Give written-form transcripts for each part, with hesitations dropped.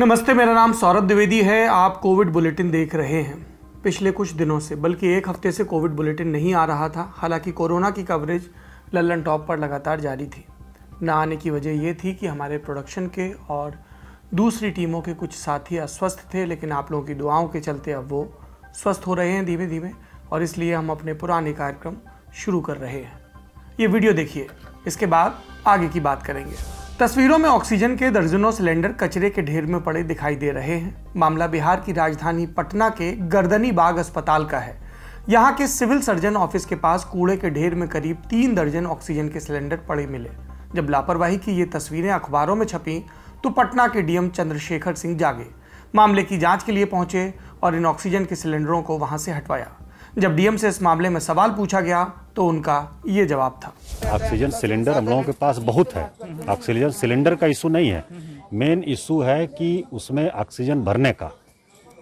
नमस्ते, मेरा नाम सौरभ द्विवेदी है। आप कोविड बुलेटिन देख रहे हैं। पिछले कुछ दिनों से, बल्कि एक हफ्ते से कोविड बुलेटिन नहीं आ रहा था। हालांकि कोरोना की कवरेज लल्लन टॉप पर लगातार जारी थी। न आने की वजह ये थी कि हमारे प्रोडक्शन के और दूसरी टीमों के कुछ साथी अस्वस्थ थे, लेकिन आप लोगों की दुआओं के चलते अब वो स्वस्थ हो रहे हैं धीमे धीमे, और इसलिए हम अपने पुराने कार्यक्रम शुरू कर रहे हैं। ये वीडियो देखिए, इसके बाद आगे की बात करेंगे। तस्वीरों में ऑक्सीजन के दर्जनों सिलेंडर कचरे के ढेर में पड़े दिखाई दे रहे हैं। मामला बिहार की राजधानी पटना के गर्दनी बाग अस्पताल का है। यहाँ के सिविल सर्जन ऑफिस के पास कूड़े के ढेर में करीब 3 दर्जन ऑक्सीजन के सिलेंडर पड़े मिले। जब लापरवाही की ये तस्वीरें अखबारों में छपी तो पटना के डीएम चंद्रशेखर सिंह जागे, मामले की जांच के लिए पहुंचे और इन ऑक्सीजन के सिलेंडरों को वहां से हटवाया। जब डीएम से इस मामले में सवाल पूछा गया तो उनका ये जवाब था। ऑक्सीजन सिलेंडर हम लोगों के पास बहुत है। ऑक्सीजन सिलेंडर का इशू नहीं है, मेन इशू है कि उसमें ऑक्सीजन भरने का,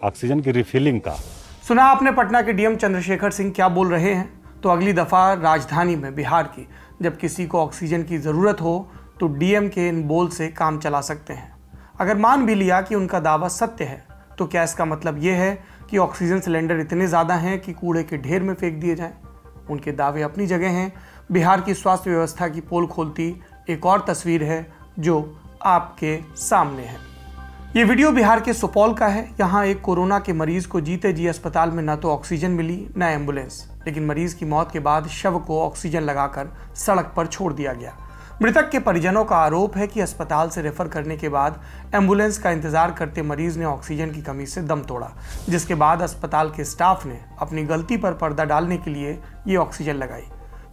ऑक्सीजन की रिफिलिंग का। सुना आपने पटना के डीएम चंद्रशेखर सिंह क्या बोल रहे हैं। तो अगली दफा राजधानी में बिहार की जब किसी को ऑक्सीजन की जरूरत हो तो डीएम के इन बोल से काम चला सकते हैं। अगर मान भी लिया कि उनका दावा सत्य है तो क्या इसका मतलब ये है कि ऑक्सीजन सिलेंडर इतने ज़्यादा हैं कि कूड़े के ढेर में फेंक दिए जाएं? उनके दावे अपनी जगह हैं। बिहार की स्वास्थ्य व्यवस्था की पोल खोलती एक और तस्वीर है जो आपके सामने है। ये वीडियो बिहार के सुपौल का है। यहाँ एक कोरोना के मरीज को जीते जी अस्पताल में न तो ऑक्सीजन मिली न एम्बुलेंस, लेकिन मरीज की मौत के बाद शव को ऑक्सीजन लगाकर सड़क पर छोड़ दिया गया। मृतक के परिजनों का आरोप है कि अस्पताल से रेफर करने के बाद एम्बुलेंस का इंतजार करते मरीज ने ऑक्सीजन की कमी से दम तोड़ा, जिसके बाद अस्पताल के स्टाफ ने अपनी गलती पर पर्दा डालने के लिए ये ऑक्सीजन लगाई।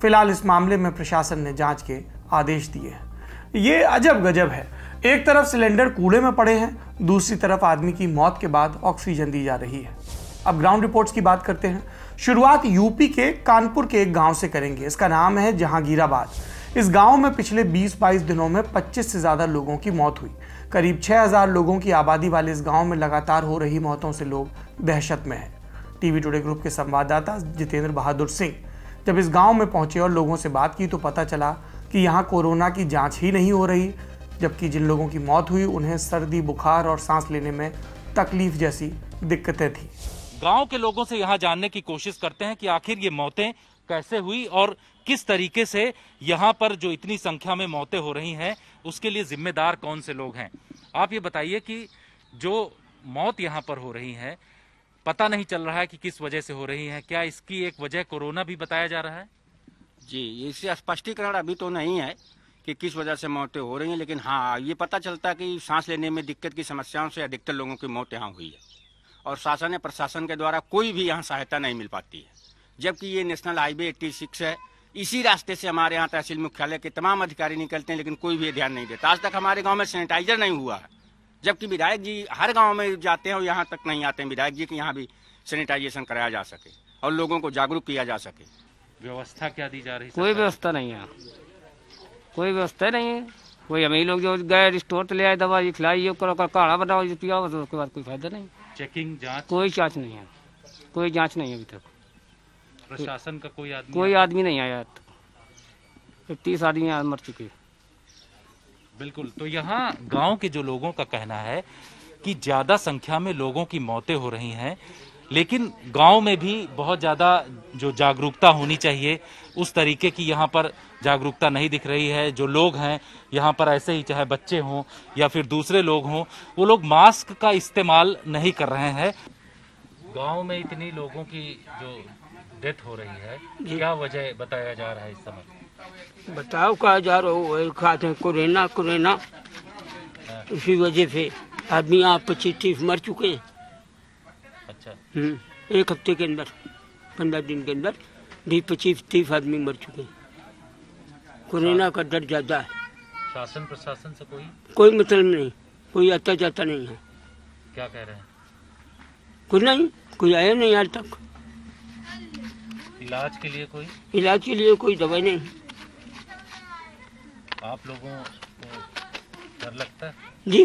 फिलहाल इस मामले में प्रशासन ने जांच के आदेश दिए हैं। ये अजब गजब है। एक तरफ सिलेंडर कूड़े में पड़े हैं, दूसरी तरफ आदमी की मौत के बाद ऑक्सीजन दी जा रही है। अब ग्राउंड रिपोर्ट्स की बात करते हैं। शुरुआत यूपी के कानपुर के एक गाँव से करेंगे। इसका नाम है जहांगीराबाद। इस गांव में पिछले 20-22 दिनों में 25 से ज़्यादा लोगों की मौत हुई। करीब 6000 लोगों की आबादी वाले इस गांव में लगातार हो रही मौतों से लोग दहशत में हैं। टीवी टुडे ग्रुप के संवाददाता जितेंद्र बहादुर सिंह जब इस गांव में पहुंचे और लोगों से बात की तो पता चला कि यहाँ कोरोना की जांच ही नहीं हो रही, जबकि जिन लोगों की मौत हुई उन्हें सर्दी, बुखार और सांस लेने में तकलीफ जैसी दिक्कतें थी। गाँव के लोगों से यहाँ जानने की कोशिश करते हैं कि आखिर ये मौतें कैसे हुई और किस तरीके से यहाँ पर जो इतनी संख्या में मौतें हो रही हैं उसके लिए जिम्मेदार कौन से लोग हैं। आप ये बताइए कि जो मौत यहाँ पर हो रही है, पता नहीं चल रहा है कि किस वजह से हो रही है। क्या इसकी एक वजह कोरोना भी बताया जा रहा है? जी, इससे स्पष्टीकरण अभी तो नहीं है कि किस वजह से मौतें हो रही हैं, लेकिन हाँ ये पता चलता है कि सांस लेने में दिक्कत की समस्याओं से अधिकतर लोगों की मौत यहाँ हुई है और शासन या प्रशासन के द्वारा कोई भी यहाँ सहायता नहीं मिल पाती है। जबकि ये नेशनल हाईवे 86 है, इसी रास्ते से हमारे यहाँ तहसील मुख्यालय के तमाम अधिकारी निकलते हैं, लेकिन कोई भी ध्यान नहीं देता। आज तक हमारे गांव में सैनिटाइजर नहीं हुआ है, जबकि विधायक जी हर गांव में जाते हैं और यहाँ तक नहीं आते हैं विधायक जी कि यहाँ भी सैनिटाइजेशन कराया जा सके और लोगों को जागरूक किया जा सके। व्यवस्था क्या दी जा रही है? कोई व्यवस्था नहीं है, कोई व्यवस्था नहीं है। कोई हम ही लोग जो गए स्टोर से ले आए, दवा खिलाई, काढ़ा बनाओ, पिया, उसके बाद कोई फायदा नहीं। चेकिंग, जाँच? कोई जाँच नहीं है, कोई जाँच नहीं है अभी तक। प्रशासन का कोई आदमी नहीं आया। 30 आदमी मर चुके। बिल्कुल। तो यहाँ गांव के जो लोगों का कहना है कि ज्यादा संख्या में लोगों की मौतें हो रही हैं, लेकिन गांव में भी बहुत ज्यादा जो जागरूकता होनी चाहिए उस तरीके की यहाँ पर जागरूकता नहीं दिख रही है। जो लोग हैं यहाँ पर ऐसे ही, चाहे बच्चे हों या फिर दूसरे लोग हों, वो लोग मास्क का इस्तेमाल नहीं कर रहे हैं। गाँव में इतनी लोगों की जो डेथ हो रही है, क्या वजह बताया जा रहा है इस समय? बताओ कहा जा रहा हो, खाते कोरोना इसी वजह से आदमी यहाँ 25-30 मर चुके हैं। अच्छा। एक हफ्ते के अंदर, 15 दिन के अंदर 25-30 आदमी मर चुके हैं। कोरोना का डर ज्यादा है। शासन प्रशासन से कोई मतलब नहीं, कोई आता जाता नहीं है। क्या कह रहे हैं? कुछ नहीं, कोई आया नहीं आज तक। इलाज के लिए कोई दवाई नहीं। आप लोगों को डर लगता है? जी,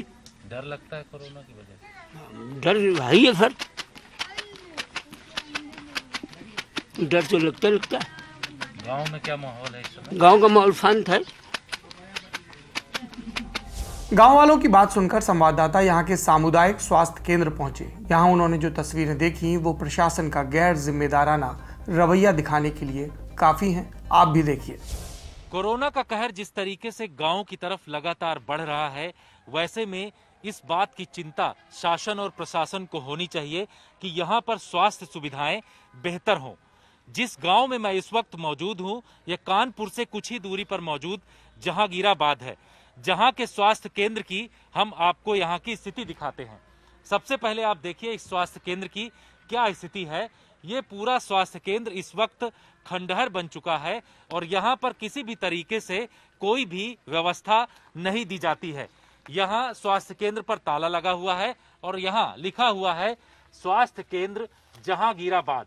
डर लगता है कोरोना की वजह से? डर भाई है सर, डर तो लगता है। गांव में क्या माहौल है इस समय? गांव का माहौल शांत है। गांव वालों की बात सुनकर संवाददाता यहां के सामुदायिक स्वास्थ्य केंद्र पहुंचे। यहां उन्होंने जो तस्वीरें देखी वो प्रशासन का गैर जिम्मेदाराना रवैया दिखाने के लिए काफी हैं। आप भी देखिए। कोरोना का कहर जिस तरीके से गांव की तरफ लगातार बढ़ रहा है, वैसे में इस बात की चिंता शासन और प्रशासन को होनी चाहिए कि यहाँ पर स्वास्थ्य सुविधाएं बेहतर हों। जिस गांव में मैं इस वक्त मौजूद हूं, यह कानपुर से कुछ ही दूरी पर मौजूद जहांगीराबाद है, जहां के स्वास्थ्य केंद्र की हम आपको यहां की स्थिति दिखाते हैं। सबसे पहले आप देखिए इस स्वास्थ्य केंद्र की क्या स्थिति है। ये पूरा स्वास्थ्य केंद्र इस वक्त खंडहर बन चुका है और यहाँ पर किसी भी तरीके से कोई भी व्यवस्था नहीं दी जाती है। यहाँ स्वास्थ्य केंद्र पर ताला लगा हुआ है और यहाँ लिखा हुआ है स्वास्थ्य केंद्र जहांगीराबाद।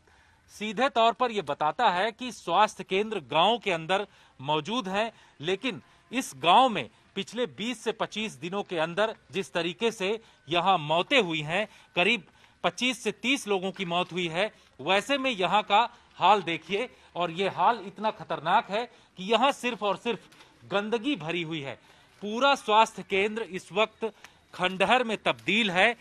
सीधे तौर पर यह बताता है कि स्वास्थ्य केंद्र गांव के अंदर मौजूद है, लेकिन इस गांव में पिछले 20 से 25 दिनों के अंदर जिस तरीके से यहाँ मौतें हुई हैं, करीब 25 से 30 लोगों की मौत हुई है, वैसे में यहाँ का हाल देखिए। और ये हाल इतना खतरनाक है कि यहाँ सिर्फ और सिर्फ गंदगी भरी हुई है। पूरा स्वास्थ्य केंद्र इस वक्त खंडहर में तब्दील है।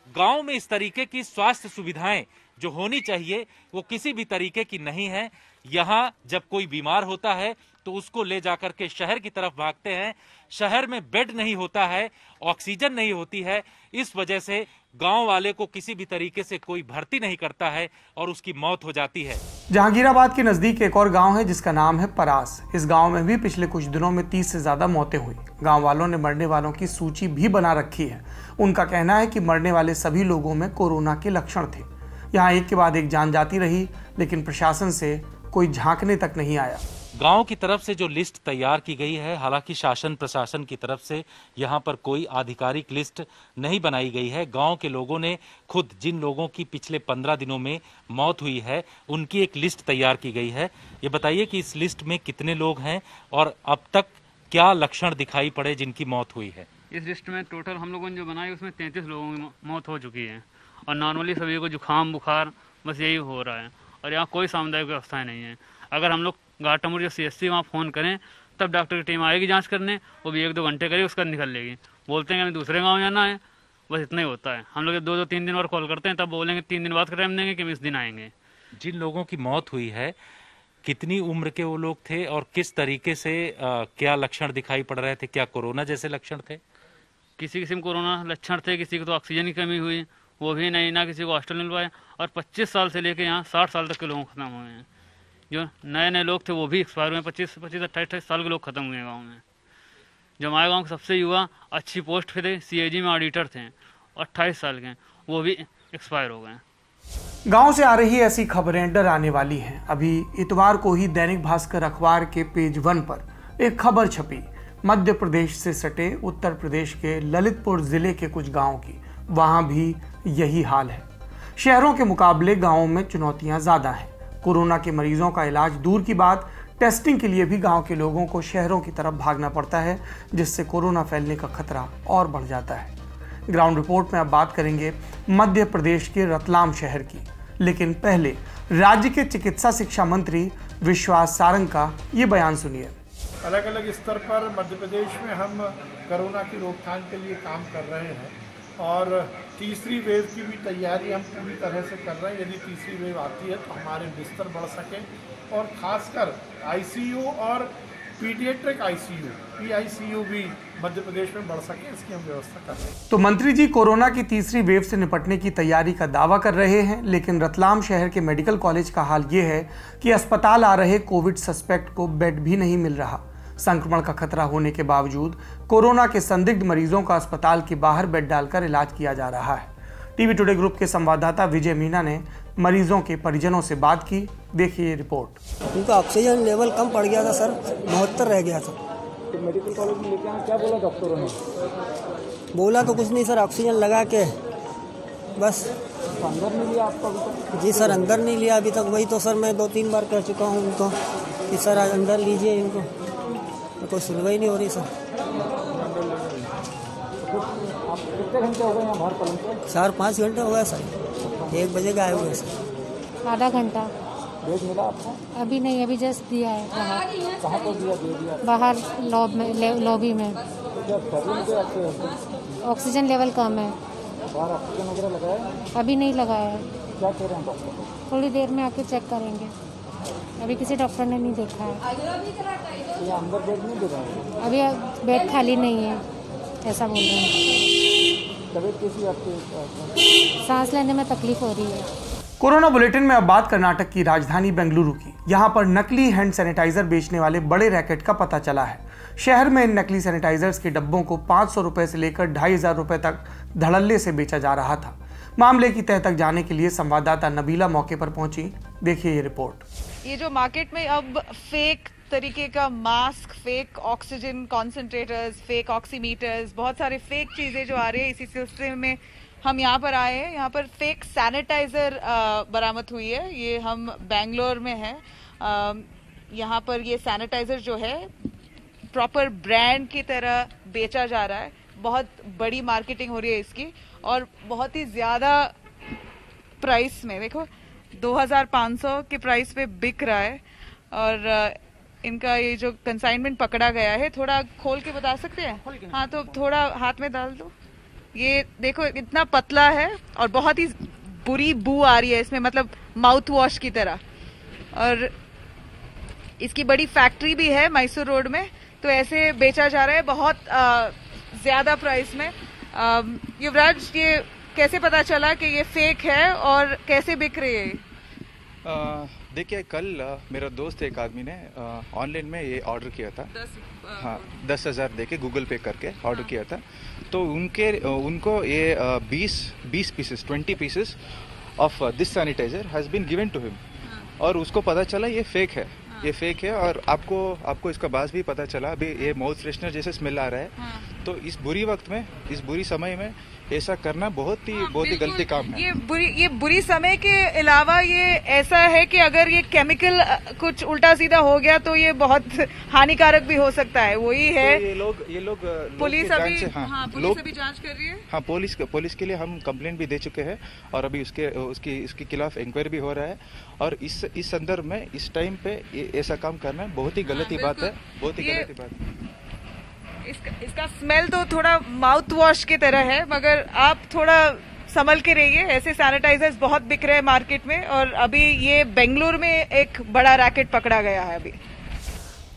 गांव में इस तरीके की स्वास्थ्य सुविधाएं जो होनी चाहिए वो किसी भी तरीके की नहीं है। यहाँ जब कोई बीमार होता है तो उसको ले जाकर के शहर की तरफ भागते हैं। शहर में बेड नहीं होता है, ऑक्सीजन नहीं होती है, इस वजह से गांव वाले को किसी भी तरीके से कोई भर्ती नहीं करता है और उसकी मौत हो जाती है। जहांगीराबाद के नजदीक एक और गांव है जिसका नाम है परास। इस गांव में भी पिछले कुछ दिनों में 30 से ज्यादा मौतें हुई। गांव वालों ने मरने वालों की सूची भी बना रखी है। उनका कहना है कि मरने वाले सभी लोगों में कोरोना के लक्षण थे। यहाँ एक के बाद एक जान जाती रही, लेकिन प्रशासन से कोई झांकने तक नहीं आया। गांव की तरफ से जो लिस्ट तैयार की गई है, हालांकि शासन प्रशासन की तरफ से यहां पर कोई आधिकारिक लिस्ट नहीं बनाई गई है। गांव के लोगों ने खुद जिन लोगों की पिछले 15 दिनों में मौत हुई है उनकी एक लिस्ट तैयार की गई है। ये बताइए कि इस लिस्ट में कितने लोग हैं और अब तक क्या लक्षण दिखाई पड़े जिनकी मौत हुई है। इस लिस्ट में टोटल हम लोगों ने जो बनाई उसमें 33 लोगों की मौत हो चुकी है और नॉर्मली सभी को जुकाम बुखार बस यही हो रहा है और यहाँ कोई सामुदायिक व्यवस्थाएं नहीं है। अगर हम लोग घाटामुड़ जो CSC वहाँ फ़ोन करें तब डॉक्टर की टीम आएगी जांच करने, वो भी 1-2 घंटे करेगी, उसका निकल लेगी। बोलते हैं कि हमें दूसरे गांव जाना है, बस इतना ही होता है। हम लोग 2-3 दिन और कॉल करते हैं, तब बोलेंगे 3 दिन बाद का टाइम देंगे कि हम इस दिन आएंगे। जिन लोगों की मौत हुई है कितनी उम्र के वो लोग थे और किस तरीके से क्या लक्षण दिखाई पड़ रहे थे? क्या कोरोना जैसे लक्षण थे? किसी किसी में कोरोना लक्षण थे, किसी को तो ऑक्सीजन की कमी हुई, वो भी नहीं, ना किसी को हॉस्टल मिल पाया। और 25 साल से लेकर यहाँ 60 साल तक के लोग खत्म हुए हैं। जो नए नए लोग थे वो भी एक्सपायर हुए। 25-28 साल के लोग खत्म हुए गांव में। जो हमारे गांव के सबसे युवा अच्छी पोस्ट पे थे, CAG में ऑडिटर थे, 28 साल के, वो भी एक्सपायर हो गए। गांव से आ रही ऐसी खबरें डराने वाली हैं। अभी इतवार को ही दैनिक भास्कर अखबार के पेज 1 पर एक खबर छपी मध्य प्रदेश से सटे उत्तर प्रदेश के ललितपुर जिले के कुछ गाँव की। वहाँ भी यही हाल है। शहरों के मुकाबले गाँवों में चुनौतियाँ ज़्यादा हैं। कोरोना के मरीजों का इलाज दूर की बात, टेस्टिंग के लिए भी गांव के लोगों को शहरों की तरफ भागना पड़ता है, जिससे कोरोना फैलने का खतरा और बढ़ जाता है। ग्राउंड रिपोर्ट में अब बात करेंगे मध्य प्रदेश के रतलाम शहर की, लेकिन पहले राज्य के चिकित्सा शिक्षा मंत्री विश्वास सारंग का ये बयान सुनिए। अलग अलग स्तर पर मध्य प्रदेश में हम कोरोना की रोकथाम के लिए काम कर रहे हैं और तीसरी वेव की भी तैयारी हम पूरी तरह से कर रहे हैं। यदि तीसरी वेव आती है तो हमारे बिस्तर बढ़ सके और खासकर ICU और पीडियाट्रिक ICU PICU भी मध्य प्रदेश में बढ़ सके, इसकी हम व्यवस्था कर रहे हैं। तो मंत्री जी कोरोना की तीसरी वेव से निपटने की तैयारी का दावा कर रहे हैं, लेकिन रतलाम शहर के मेडिकल कॉलेज का हाल ये है कि अस्पताल आ रहे कोविड सस्पेक्ट को बेड भी नहीं मिल रहा। संक्रमण का खतरा होने के बावजूद कोरोना के संदिग्ध मरीजों का अस्पताल के बाहर बेड डालकर इलाज किया जा रहा है। टीवी टुडे ग्रुप के संवाददाता विजय मीना ने मरीजों के परिजनों से बात की। देखिए ये रिपोर्ट। उनका ऑक्सीजन लेवल कम पड़ गया था सर, 72 रह गया था। तो मेडिकल कॉलेज में लेके आए, क्या बोला डॉक्टरों ने? बोला तो कुछ नहीं सर, ऑक्सीजन लगा के बस। अंदर नहीं लिया आपको अभी तक? जी सर, अंदर नहीं लिया अभी तक। वही तो सर मैं 2-3 बार कह चुका हूँ उनको कि सर अंदर लीजिए इनको, तो कोई सुनवाई नहीं हो रही सर। आप कितने घंटे हो गए यहाँ बाहर पलंग पे? 4-5 घंटे हो गए सर, 1 बजे का आए हुए सर। आधा घंटा। बेड मिला आपको? अभी नहीं, अभी जस्ट दिया है बाहर। कहाँ पर दिया? दे दिया बाहर लॉबी में। तो क्या प्रॉब्लम क्या आपके हस्बैंड? ऑक्सीजन लेवल कम है। बाहर ऑक्सीजन वगैरह लगाया? अभी नहीं लगाया है। क्या कह रहे हैं डॉक्टर? थोड़ी देर में आके चेक करेंगे। अभी किसी डॉक्टर ने नहीं देखा है। तो यहाँ अंदर बेड नहीं दे रहे हैं? अभी बेड खाली नहीं है, ऐसा बोल रहे हैं। तबीयत कैसी है आपकी? सांस लेने में तकलीफ हो रही है। कोरोना बुलेटिन में अब बात कर्नाटक की राजधानी बेंगलुरु की। यहाँ पर नकली हैंड सैनिटाइजर बेचने वाले बड़े रैकेट का पता चला है। शहर में इन नकली सैनिटाइजर्स के डब्बों को 500 रुपए से लेकर 2500 रुपए तक धड़ल्ले से बेचा जा रहा था। मामले की तह तक जाने के लिए संवाददाता नबीला मौके पर पहुंची। देखिए ये रिपोर्ट। ये जो मार्केट में अब फेक तरीके का mask, fake oxygen concentrators, fake oximeters, बहुत सारे फेक चीजें जो आ रही है, इसी सिलसिले में हम यहाँ पर आए हैं। यहाँ पर फेक सैनिटाइजर बरामद हुई है। ये हम बेंगलोर में हैं। यहाँ पर ये सैनिटाइजर जो है प्रॉपर ब्रांड की तरह बेचा जा रहा है। बहुत बड़ी मार्केटिंग हो रही है इसकी और बहुत ही ज्यादा प्राइस में, देखो 2500 के प्राइस पे बिक रहा है। और इनका ये जो कंसाइनमेंट पकड़ा गया है, थोड़ा खोल के बता सकते हैं? हाँ, तो थोड़ा हाथ में डाल दो। ये देखो इतना पतला है और बहुत ही बुरी बू आ रही है इसमें, मतलब माउथ वॉश की तरह। और इसकी बड़ी फैक्ट्री भी है मैसूर रोड में, तो ऐसे बेचा जा रहा है बहुत ज्यादा प्राइस में। युवराज, ये कैसे पता चला कि ये फेक है और कैसे बिक रही है? देखिए, कल मेरा दोस्त एक आदमी ने ऑनलाइन में ये ऑर्डर किया था। 10,000 देके गूगल पे करके ऑर्डर किया था। तो उनको ये 20 pieces 20 pieces of this sanitiser has been given to him. और उसको पता चला ये फेक है। ये फेक है और आपको इसका बात भी पता चला। अभी ये माउथ फ्रेशनर जैसे स्मेल आ रहा है। तो इस बुरी वक्त में, इस बुरी समय में ऐसा करना बहुत ही गलती काम है। ये बुरी समय के अलावा ये ऐसा है कि अगर ये केमिकल कुछ उल्टा सीधा हो गया तो ये बहुत हानिकारक भी हो सकता है। वही है। तो ये लोग पुलिस अभी जांच कर रही है। हाँ, पुलिस के लिए हम कंप्लेंट भी दे चुके हैं और अभी उसके खिलाफ इंक्वायरी भी हो रहा है। और इस संदर्भ में इस टाइम पे ऐसा काम करना बहुत ही गलत बात है। बहुत ही गलत बात है। इसका स्मेल तो थोड़ा माउथ वॉश की तरह है, मगर आप थोड़ा संभल के रहिए। ऐसे सैनिटाइजर्स बहुत बिक रहे हैं मार्केट में और अभी ये बेंगलुरु में एक बड़ा रैकेट पकड़ा गया है। अभी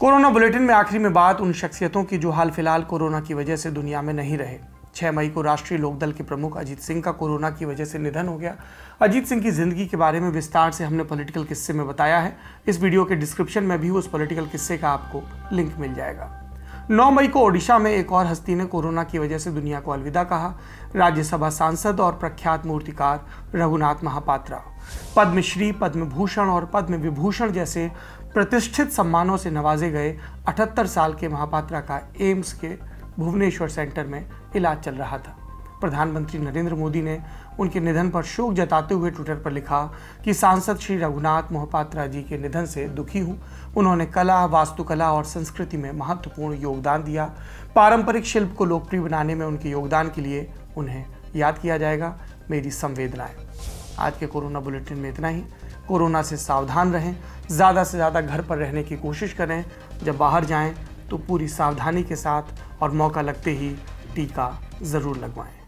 कोरोना बुलेटिन में आखिरी में बात उन शख्सियतों की जो हाल फिलहाल कोरोना की वजह से दुनिया में नहीं रहे। 6 मई को राष्ट्रीय लोकदल के प्रमुख अजीत सिंह का कोरोना की वजह से निधन हो गया। अजीत सिंह की जिंदगी के बारे में विस्तार से हमने पॉलिटिकल किस्से में बताया है। इस वीडियो के डिस्क्रिप्शन में भी उस पॉलिटिकल किस्से का आपको लिंक मिल जाएगा। 9 मई को ओडिशा में एक और हस्ती ने कोरोना की वजह से दुनिया को अलविदा कहा। राज्यसभा सांसद और प्रख्यात मूर्तिकार रघुनाथ महापात्रा पद्मश्री, पद्म भूषण और पद्म विभूषण जैसे प्रतिष्ठित सम्मानों से नवाजे गए 78 साल के महापात्रा का एम्स के भुवनेश्वर सेंटर में इलाज चल रहा था। प्रधानमंत्री नरेंद्र मोदी ने उनके निधन पर शोक जताते हुए ट्विटर पर लिखा कि सांसद श्री रघुनाथ मोहपात्रा जी के निधन से दुखी हूँ। उन्होंने कला, वास्तुकला और संस्कृति में महत्वपूर्ण योगदान दिया। पारंपरिक शिल्प को लोकप्रिय बनाने में उनके योगदान के लिए उन्हें याद किया जाएगा। मेरी संवेदनाएं। आज के कोरोना बुलेटिन में इतना ही। कोरोना से सावधान रहें, ज़्यादा से ज़्यादा घर पर रहने की कोशिश करें। जब बाहर जाएं तो पूरी सावधानी के साथ और मौका लगते ही टीका ज़रूर लगवाएं।